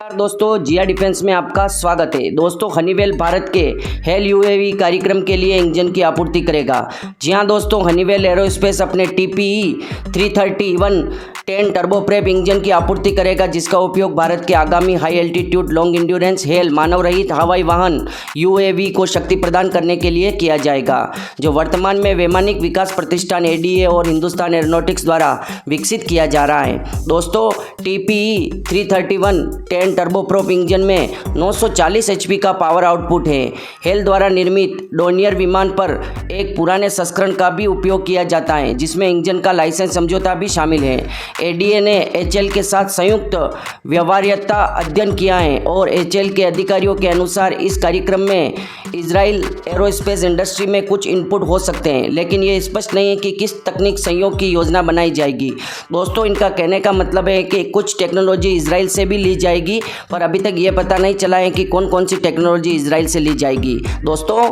नमस्कार दोस्तों, जिया डिफेंस में आपका स्वागत है। दोस्तों, हनीवेल भारत के हेल यूएवी कार्यक्रम के लिए इंजन की आपूर्ति करेगा। जी हां दोस्तों, हनीवेल एरोस्पेस अपने TPE 331 10 टर्बोप्रेप इंजन की आपूर्ति करेगा, जिसका उपयोग भारत के आगामी high altitude long endurance HALE मानव रहित हवाई वाहन UAV को शक्ति प्रदान करने के लिए किया जाएगा, जो वर्तमान में वैमानिक विकास प्रतिष्ठान ADA और हिंदुस्तान एरोनॉटिक्स द्वारा विकसित किया जा रहा है। दोस्तों, TPE 331 10 टर्बोप्रोप इंजन में 940 HP का पावर आउटपुट है। हेल द्वारा निर्मित डोनियर विमान पर एक पुराने संस्करण का भी उपयोग किया जाता है, जिसमें इंजन का लाइसेंस समझौता भी शामिल है। ADA ने HL के साथ संयुक्त व्यवहार्यता अध्ययन किया है और HL के अधिकारियों के अनुसार इस कार्यक्रम में इजराइल एरोस्पेस इंडस्ट्री में कुछ इनपुट हो सकते हैं, लेकिन ये स्पष्ट नहीं है कि किस तकनीक संयोग की योजना बनाई जाएगी। दोस्तों, इनका कहने का मतलब है कि कुछ टेक्नोलॉजी इजराइल से भी ली जाएगी, पर अभी तक ये पता नहीं चला है कि कौन कौन सी टेक्नोलॉजी इजराइल से ली जाएगी। दोस्तों,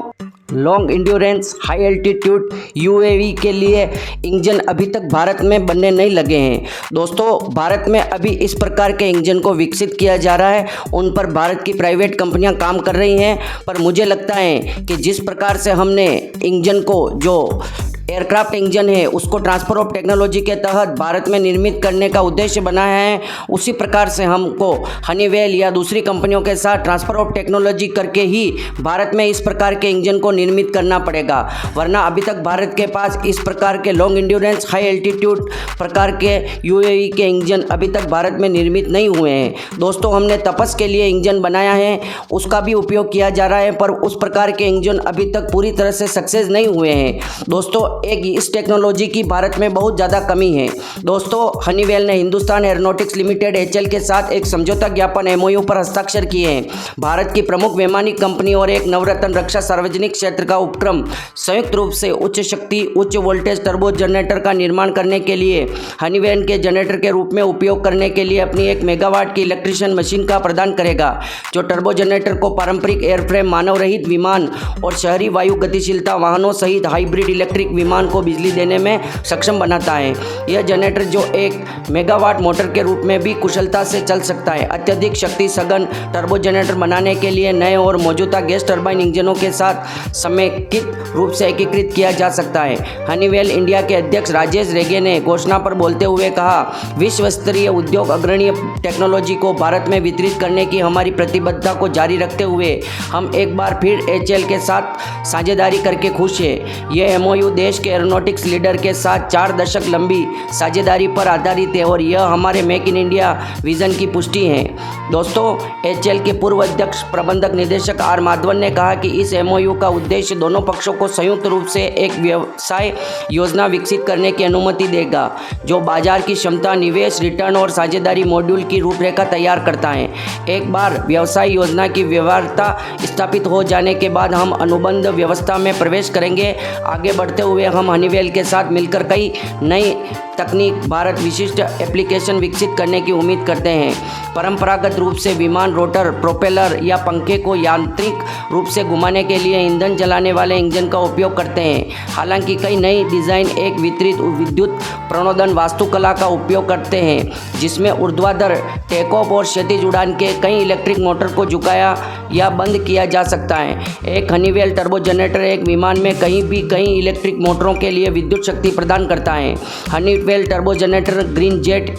long endurance high altitude UAV के लिए इंजन अभी तक भारत में बनने नहीं लगे हैं। दोस्तों, भारत में अभी इस प्रकार के इंजन को विकसित किया जा रहा है, उन पर भारत की प्राइवेट कंपनियां काम कर रही हैं, पर मुझे लगता है कि जिस प्रकार से हमने इंजन को जो एयरक्राफ्ट इंजन है उसको ट्रांसफर ऑफ टेक्नोलॉजी के तहत भारत में निर्मित करने का उद्देश्य बनाया है, उसी प्रकार से हमको हनीवेल या दूसरी कंपनियों के साथ ट्रांसफर ऑफ टेक्नोलॉजी करके ही भारत में इस प्रकार के इंजन को निर्मित करना पड़ेगा। वरना अभी तक भारत के पास इस प्रकार के लॉन्ग इंड्योरेंस हाई एल्टीट्यूड प्रकार के UAV के इंजन अभी तक भारत में निर्मित नहीं हुए हैं। दोस्तों, हमने तपस के लिए इंजन बनाया है, उसका भी उपयोग किया जा रहा है, पर उस प्रकार के इंजन अभी तक पूरी तरह से सक्सेस नहीं हुए हैं। दोस्तों, इस टेक्नोलॉजी की भारत में बहुत ज़्यादा कमी है। दोस्तों, हनीवेल ने हिंदुस्तान एरोनॉटिक्स लिमिटेड HL के साथ एक समझौता ज्ञापन MOU पर हस्ताक्षर किए हैं। भारत की प्रमुख वैमानिक कंपनी और एक नवरत्न रक्षा सार्वजनिक क्षेत्र का उपक्रम संयुक्त रूप से उच्च शक्ति उच्च वोल्टेज टर्बो जनरेटर का निर्माण करने के लिए हनीवेल के जनरेटर के रूप में उपयोग करने के लिए अपनी 1 मेगावाट की इलेक्ट्रिशियन मशीन का प्रदान करेगा, जो टर्बो जनरेटर को पारंपरिक एयरफ्रेम मानव रहित विमान और शहरी वायु गतिशीलता वाहनों सहित हाइब्रिड इलेक्ट्रिक विमान को बिजली देने में सक्षम बनाता है। यह जनरेटर जो 1 मेगावाट मोटर के रूप में भी कुशलता से चल सकता है। अत्यधिक शक्ति सघन टर्बो जनरेटर बनाने के लिए नए और मौजूदा गैस टर्बाइन इंजनों के साथ समेकित रूप से एकीकृत किया जा सकता है। हनीवेल इंडिया के अध्यक्ष राजेश रेगे ने घोषणा पर बोलते हुए कहा, विश्व स्तरीय उद्योग अग्रणी टेक्नोलॉजी को भारत में वितरित करने की हमारी प्रतिबद्धता को जारी रखते हुए हम एक बार फिर HL के साथ साझेदारी करके खुश हैं। यह MOU देश के एरोनॉटिक्स लीडर के साथ 4 दशक लंबी साझेदारी पर आधारित है और यह हमारे मेक इन इंडिया विजन की पुष्टि है। दोस्तों, HL के पूर्व अध्यक्ष प्रबंधक निदेशक R माधवन ने कहा कि इस MOU का उद्देश्य दोनों पक्षों को संयुक्त रूप से एक व्यवसाय योजना विकसित करने की अनुमति देगा, जो बाजार की क्षमता, निवेश, रिटर्न और साझेदारी मॉड्यूल की रूपरेखा तैयार करता है। एक बार व्यवसाय योजना की व्यवहार्यता स्थापित हो जाने के बाद हम अनुबंध व्यवस्था में प्रवेश करेंगे। आगे बढ़ते हुए हम हनीवेल के साथ मिलकर कई नई तकनीक भारत विशिष्ट एप्लीकेशन विकसित करने की उम्मीद करते हैं। परंपरागत रूप से विमान रोटर, प्रोपेलर या पंखे को यांत्रिक रूप से घुमाने के लिए ईंधन जलाने वाले इंजन का उपयोग करते हैं। हालांकि कई नई डिज़ाइन एक वितरित विद्युत प्रणोदन वास्तुकला का उपयोग करते हैं, जिसमें ऊर्ध्वाधर टेक ऑफ और क्षैतिज उड़ान के कई इलेक्ट्रिक मोटर को झुकाया या बंद किया जा सकता है। एक हनीवेल टर्बो जनरेटर एक विमान में कहीं भी कई इलेक्ट्रिक मोटरों के लिए विद्युत शक्ति प्रदान करता है। Honeywell turbo generator green jet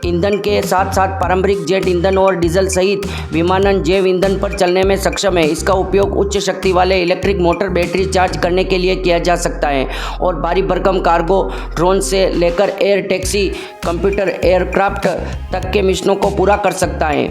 ईंधन के साथ साथ पारंपरिक जेट ईंधन और डीजल सहित विमानन जैव ईंधन पर चलने में सक्षम है। इसका उपयोग उच्च शक्ति वाले इलेक्ट्रिक मोटर बैटरी चार्ज करने के लिए किया जा सकता है और भारी भरकम कार्गो ड्रोन से लेकर एयर टैक्सी कंप्यूटर एयरक्राफ्ट तक के मिशनों को पूरा कर सकता है।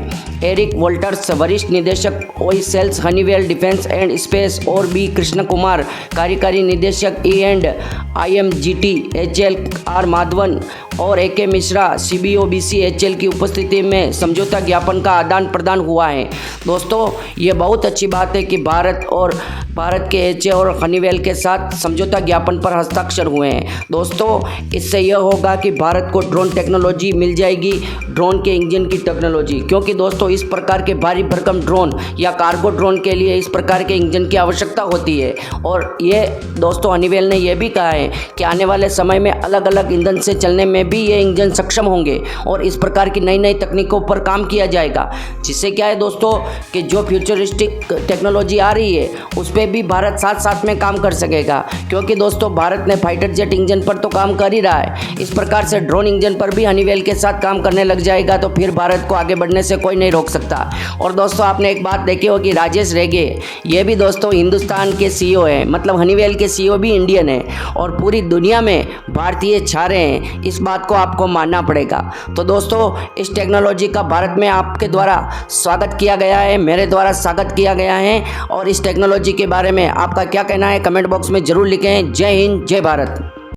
एरिक वोल्टर्स, वरिष्ठ निदेशक OE sales Honeywell defence and space, और बी कृष्ण कुमार, कार्यकारी निदेशक E&IMGT HL, R माधवन और AK मिश्रा, CBOBC HL की उपस्थिति में समझौता ज्ञापन का आदान प्रदान हुआ है। दोस्तों, ये बहुत अच्छी बात है कि भारत के HL और हनीवेल के साथ समझौता ज्ञापन पर हस्ताक्षर हुए हैं। दोस्तों, इससे यह होगा कि भारत को ड्रोन टेक्नोलॉजी मिल जाएगी, ड्रोन के इंजन की टेक्नोलॉजी, क्योंकि दोस्तों इस प्रकार के भारी भरकम ड्रोन या कार्गो ड्रोन के लिए इस प्रकार के इंजन की आवश्यकता होती है। और ये दोस्तों हनीवेल ने यह भी कहा है कि आने वाले समय में अलग अलग ईंधन से चलने में में भी ये इंजन सक्षम होंगे और इस प्रकार की नई नई तकनीकों पर काम किया जाएगा, जिससे क्या है दोस्तों कि जो फ्यूचरिस्टिक टेक्नोलॉजी आ रही है उस पर भी भारत साथ साथ में काम कर सकेगा। क्योंकि दोस्तों भारत ने फाइटर जेट इंजन पर तो काम कर ही रहा है, इस प्रकार से ड्रोन इंजन पर भी हनीवेल के साथ काम करने लग जाएगा, तो फिर भारत को आगे बढ़ने से कोई नहीं रोक सकता। और दोस्तों आपने एक बात देखी होगी, राजेश रेगे ये भी दोस्तों हिंदुस्तान के सीईओ हैं, मतलब हनीवेल के सीईओ भी इंडियन है और पूरी दुनिया में भारतीय छा रहे हैं, इस बात को आपको मानना पड़ेगा। तो दोस्तों इस टेक्नोलॉजी का भारत में आपके द्वारा स्वागत किया गया है, मेरे द्वारा स्वागत किया गया है। और इस टेक्नोलॉजी के बारे में आपका क्या कहना है कमेंट बॉक्स में ज़रूर लिखें। जय हिंद, जय भारत।